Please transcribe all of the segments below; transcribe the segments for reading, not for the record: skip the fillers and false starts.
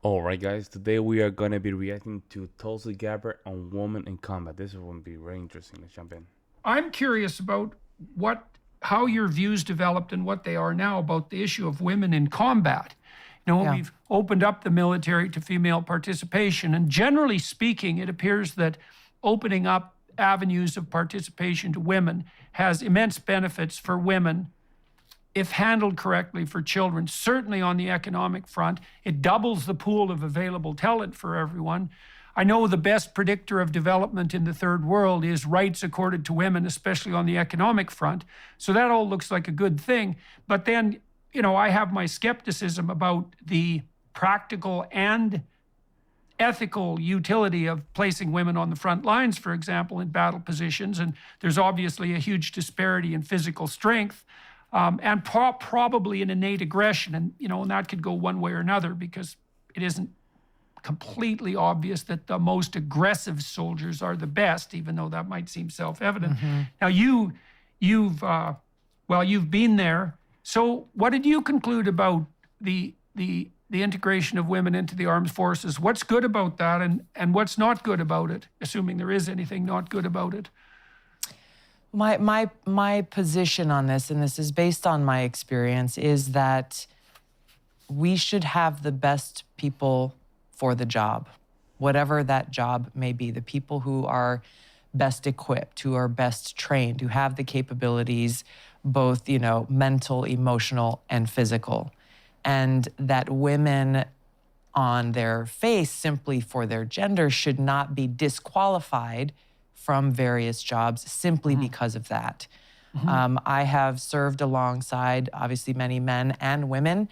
All right, guys. Today we are gonna be reacting to Tulsi Gabbard on Woman in Combat. This is going to be very interesting. Let's jump in. I'm curious about what how your views developed and what they are now about the issue of women in combat. Yeah. We've opened up the military to female participation, and generally speaking, it appears that opening up avenues of participation to women has immense benefits for women if handled correctly for children. Certainly on the economic front, it doubles the pool of available talent for everyone. I know the best predictor of development in the third world is rights accorded to women, especially on the economic front. So that all looks like a good thing. But then, I have my skepticism about the practical and ethical utility of placing women on the front lines, for example, in battle positions. And there's obviously a huge disparity in physical strength. And probably an innate aggression. And that could go one way or another, because it isn't completely obvious that the most aggressive soldiers are the best, even though that might seem self-evident. Now, you've been there. So what did you conclude about the integration of women into the armed forces? What's good about that, and what's not good about it, assuming there is anything not good about it? My position on this, and this is based on my experience, is that we should have the best people for the job, whatever that job may be, the people who are best equipped, who are best trained, who have the capabilities, both, mental, emotional, and physical. And that women on their face, simply for their gender, should not be disqualified from various jobs simply because of that. I have served alongside, obviously, many men and women,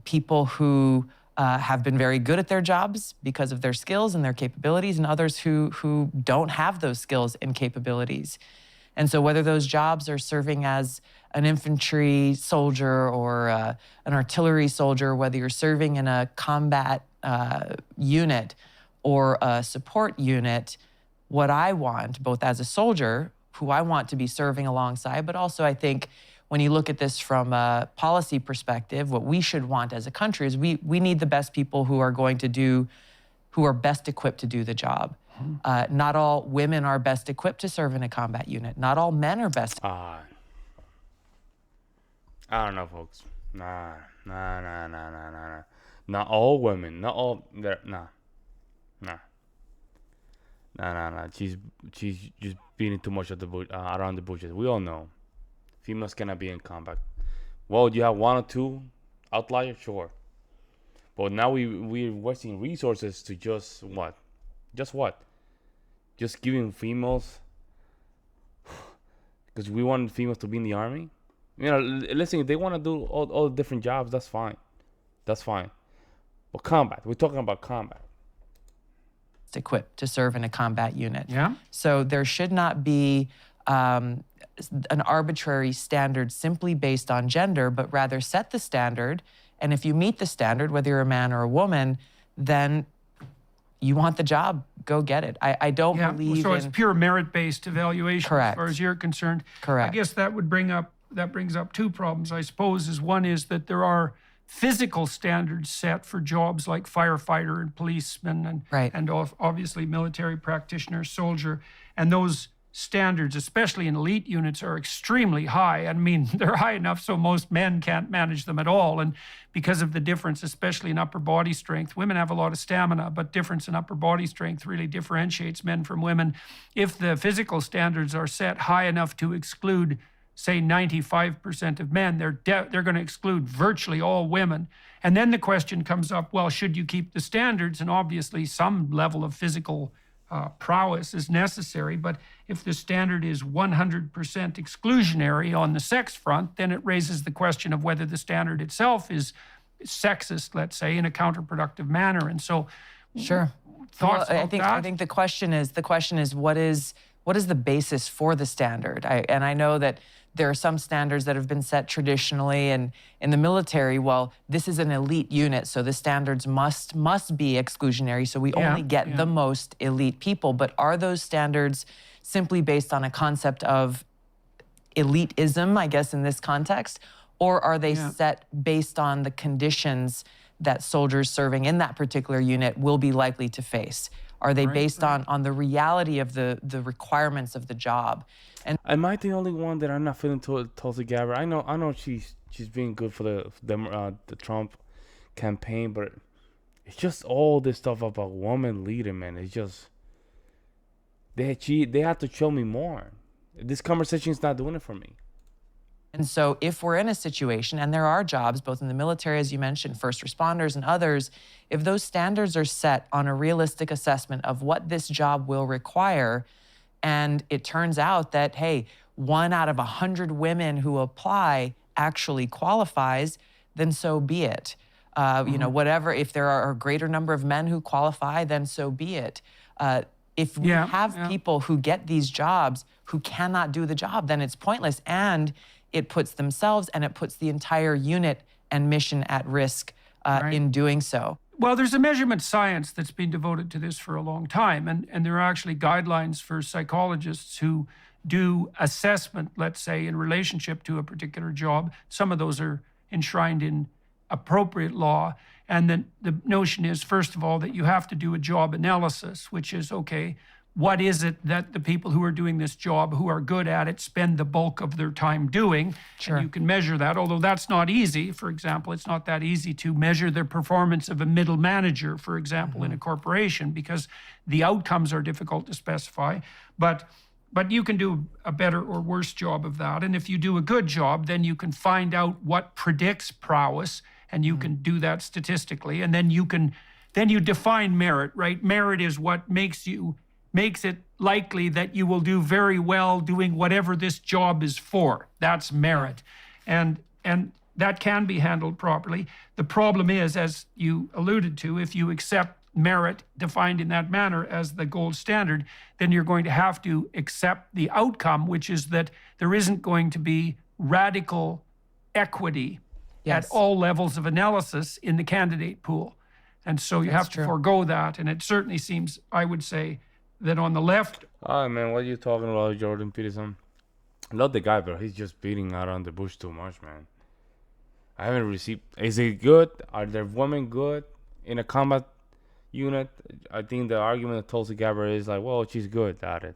people who have been very good at their jobs because of their skills and their capabilities, and others who don't have those skills and capabilities. And so whether those jobs are serving as an infantry soldier or an artillery soldier, whether you're serving in a combat unit or a support unit, what I want, both as a soldier, who I want to be serving alongside, but also I think when you look at this from a policy perspective, what we should want as a country is we need the best people who are best equipped to do the job. Not all women are best equipped to serve in a combat unit. Not all men are best. I don't know, folks. Nah. Not all women. Not all. Nah. She's just beating too much of the around the bushes. We all know females cannot be in combat. Well, you have one or two outliers, sure, but now we're wasting resources to just giving females, because we want females to be in the army. Listen, if they want to do all the different jobs, that's fine. But combat, we're talking about combat. Equipped to serve in a combat unit. Yeah. So there should not be an arbitrary standard simply based on gender, but rather set the standard. And if you meet the standard, whether you're a man or a woman, then you want the job, go get it. I don't believe so it's pure merit-based evaluation. Correct. As far as you're concerned. Correct. I guess that brings up two problems, I suppose. One is that there are physical standards set for jobs like firefighter and policeman and obviously military practitioner, soldier. And those standards, especially in elite units, are extremely high. I mean, they're high enough so most men can't manage them at all. And because of the difference, especially in upper body strength, women have a lot of stamina, but difference in upper body strength really differentiates men from women. If the physical standards are set high enough to exclude, say, 95% of men, they're going to exclude virtually all women. And then the question comes up, well, should you keep the standards? And obviously some level of physical prowess is necessary. But if the standard is 100% exclusionary on the sex front, then it raises the question of whether the standard itself is sexist, let's say, in a counterproductive manner. And so, sure. Thoughts about that? I think the question is what is the basis for the standard? I know that there are some standards that have been set traditionally, and in the military, well, this is an elite unit, so the standards must be exclusionary, so we only get the most elite people. But are those standards simply based on a concept of elitism, I guess, in this context, or are they set based on the conditions that soldiers serving in that particular unit will be likely to face? Are they based on the reality of the requirements of the job? And Am I the only one that I'm not feeling Tulsi Gabbard? I know she's being good for the Trump campaign, but it's just all this stuff about woman leading, man. It's just they have to show me more. This conversation is not doing it for me. And so if we're in a situation, and there are jobs, both in the military, as you mentioned, first responders and others, if those standards are set on a realistic assessment of what this job will require, and it turns out that, hey, 1 out of 100 women who apply actually qualifies, then so be it. You know, whatever, if there are a greater number of men who qualify, then so be it. If we have people who get these jobs who cannot do the job, then it's pointless. And it puts themselves and it puts the entire unit and mission at risk in doing so. Well, there's a measurement science that's been devoted to this for a long time. And there are actually guidelines for psychologists who do assessment, let's say, in relationship to a particular job. Some of those are enshrined in appropriate law. And then the notion is, first of all, that you have to do a job analysis, which is, okay, what is it that the people who are doing this job, who are good at it, spend the bulk of their time doing? Sure. And you can measure that, although that's not easy. For example, it's not that easy to measure the performance of a middle manager, for example, in a corporation, because the outcomes are difficult to specify. But you can do a better or worse job of that. And if you do a good job, then you can find out what predicts prowess, and you can do that statistically. And then you define merit, right? Merit is what makes it likely that you will do very well doing whatever this job is for. That's merit. And that can be handled properly. The problem is, as you alluded to, if you accept merit defined in that manner as the gold standard, then you're going to have to accept the outcome, which is that there isn't going to be radical equity at all levels of analysis in the candidate pool. And so you have to forego that. And it certainly seems, I would say, that on the left. Oh man, what are you talking about, Jordan Peterson? I love the guy, but he's just beating around the bush too much, man. I haven't received. Is it good? Are there women good in a combat unit? I think the argument of Tulsi Gabbard is like, well, she's good at it.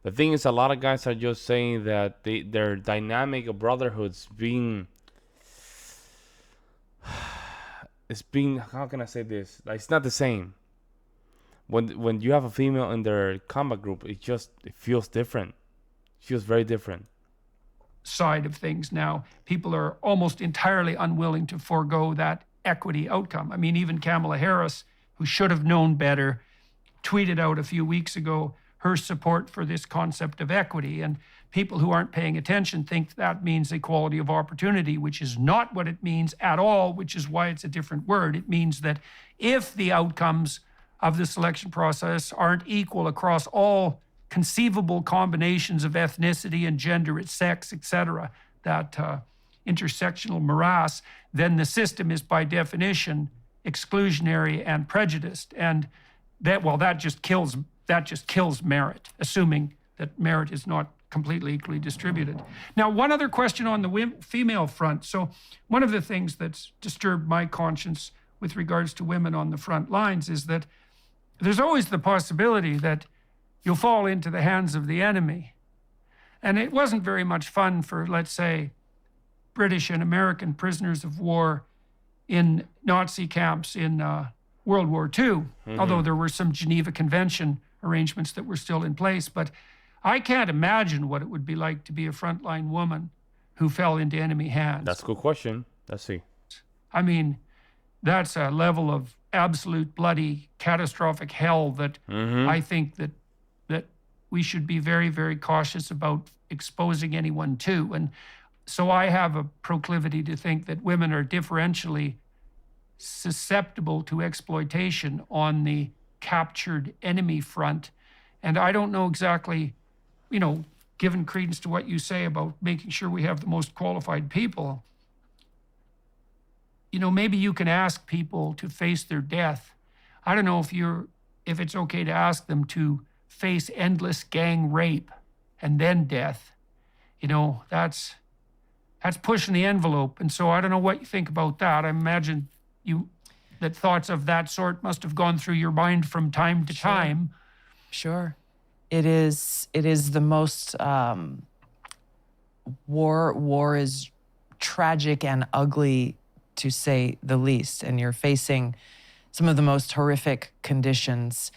The thing is, a lot of guys are just saying that their dynamic of brotherhoods being. It's being. How can I say this? Like, it's not the same. When you have a female in their combat group, it feels different. It feels very different. Side of things now, people are almost entirely unwilling to forego that equity outcome. I mean, even Kamala Harris, who should have known better, tweeted out a few weeks ago her support for this concept of equity. And people who aren't paying attention think that means equality of opportunity, which is not what it means at all, which is why it's a different word. It means that if the outcomes of the selection process aren't equal across all conceivable combinations of ethnicity and gender, sex, etc., that intersectional morass, then the system is by definition exclusionary and prejudiced. And that just kills merit, assuming that merit is not completely equally distributed. Now, one other question on the female front. So one of the things that's disturbed my conscience with regards to women on the front lines is that there's always the possibility that you'll fall into the hands of the enemy. And it wasn't very much fun for, let's say, British and American prisoners of war in Nazi camps in World War II, although there were some Geneva Convention arrangements that were still in place. But I can't imagine what it would be like to be a frontline woman who fell into enemy hands. That's a good question. Let's see. I mean, that's a level of absolute bloody catastrophic hell that I think that we should be very, very cautious about exposing anyone to. And so I have a proclivity to think that women are differentially susceptible to exploitation on the captured enemy front. And I don't know exactly, given credence to what you say about making sure we have the most qualified people, maybe you can ask people to face their death. I don't know if it's okay to ask them to face endless gang rape and then death. That's pushing the envelope. And so I don't know what you think about that. I imagine that thoughts of that sort must have gone through your mind from time to time. Sure. It is the most war is tragic and ugly, to say the least, and you're facing some of the most horrific conditions,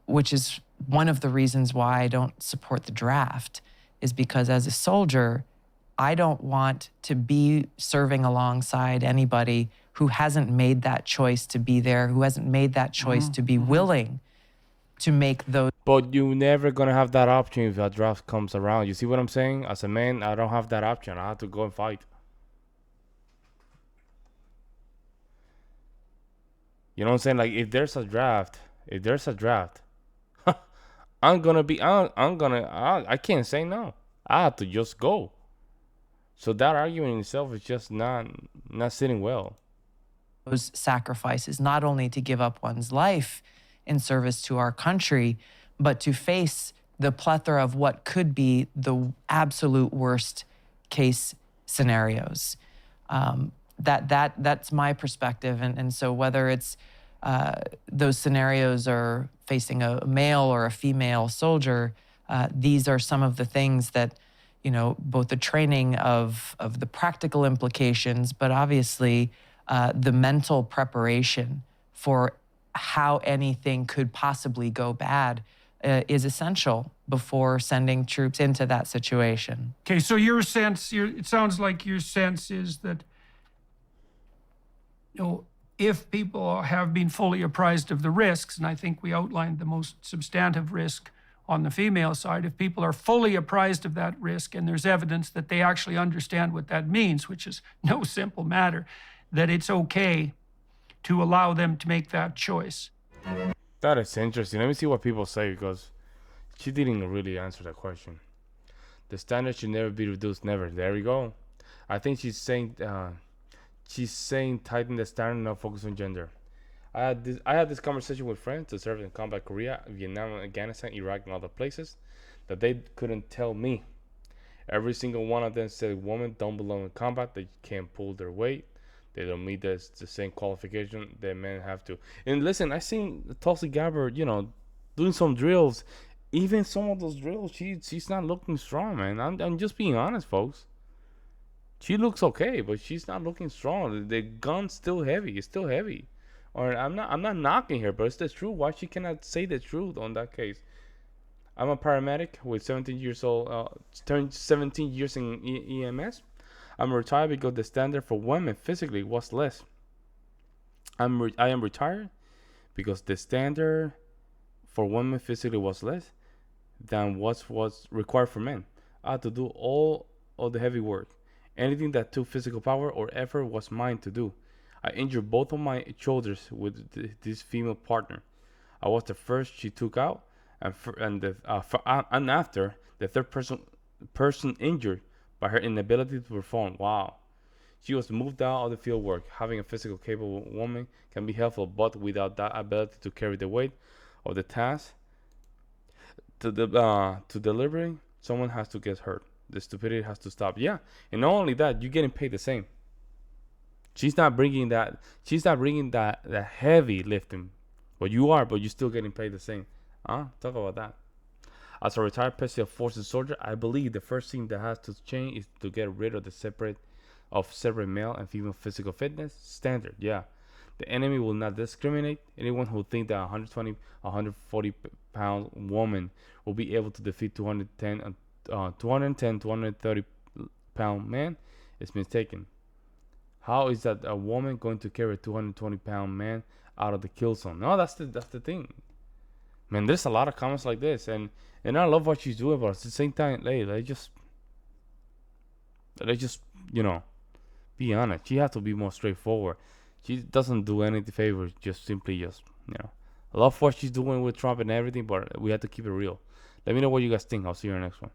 which is one of the reasons why I don't support the draft, is because as a soldier, I don't want to be serving alongside anybody who hasn't made that choice to be there, who hasn't made that choice to be willing to make those. But you're never gonna have that option if a draft comes around. You see what I'm saying? As a man, I don't have that option. I have to go and fight. You know what I'm saying? Like if there's a draft, I can't say no. I have to just go. So that argument in itself is just not sitting well. Those sacrifices, not only to give up one's life in service to our country, but to face the plethora of what could be the absolute worst case scenarios. That's my perspective. And so whether it's those scenarios are facing a male or a female soldier, these are some of the things that, both the training of the practical implications, but obviously the mental preparation for how anything could possibly go bad is essential before sending troops into that situation. Okay, so it sounds like your sense is that, if people have been fully apprised of the risks, and I think we outlined the most substantive risk on the female side, if people are fully apprised of that risk and there's evidence that they actually understand what that means, which is no simple matter, that it's okay to allow them to make that choice. That is interesting. Let me see what people say, because she didn't really answer that question. The standard should never be reduced. Never. There we go. I think she's saying tighten the standard, not focus on gender. I had this conversation with friends that served in combat Korea, Vietnam, Afghanistan, Iraq, and other places, that they couldn't tell me. Every single one of them said women don't belong in combat. They can't pull their weight. They don't meet the same qualification that men have to. And listen, I seen Tulsi Gabbard, doing some drills. Even some of those drills, she's not looking strong, man. I'm just being honest, folks. She looks okay, but she's not looking strong. The gun's still heavy. It's still heavy. Or I'm not knocking her, but it's the truth. Why she cannot say the truth on that case? I'm a paramedic with 17 years old. Turned 17 years in EMS. I'm retired because the standard for women physically was less. I am retired because the standard for women physically was less than what was required for men. I had to do all of the heavy work. Anything that took physical power or effort was mine to do. I injured both of my shoulders with this female partner. I was the first she took out, and after the third person injured by her inability to perform. Wow. She was moved out of the field work. Having a physical capable woman can be helpful, but without that ability to carry the weight of the task to delivering, someone has to get hurt. The stupidity has to stop. Yeah, and not only that, you're getting paid the same. She's not bringing that heavy lifting, but you're still getting paid the same. Talk about that. As a retired Special Forces soldier, I believe the first thing that has to change is to get rid of the separate male and female physical fitness standard. Yeah, the enemy will not discriminate. Anyone who thinks that 120, 140 pound woman will be able to defeat 210, 230 pound man is mistaken. How is that a woman going to carry a 220 pound man out of the kill zone? No, that's the thing. Man, there's a lot of comments like this, and I love what she's doing, but at the same time, let's just be honest. She has to be more straightforward. She doesn't do any favors, I love what she's doing with Trump and everything, but we have to keep it real. Let me know what you guys think. I'll see you in the next one.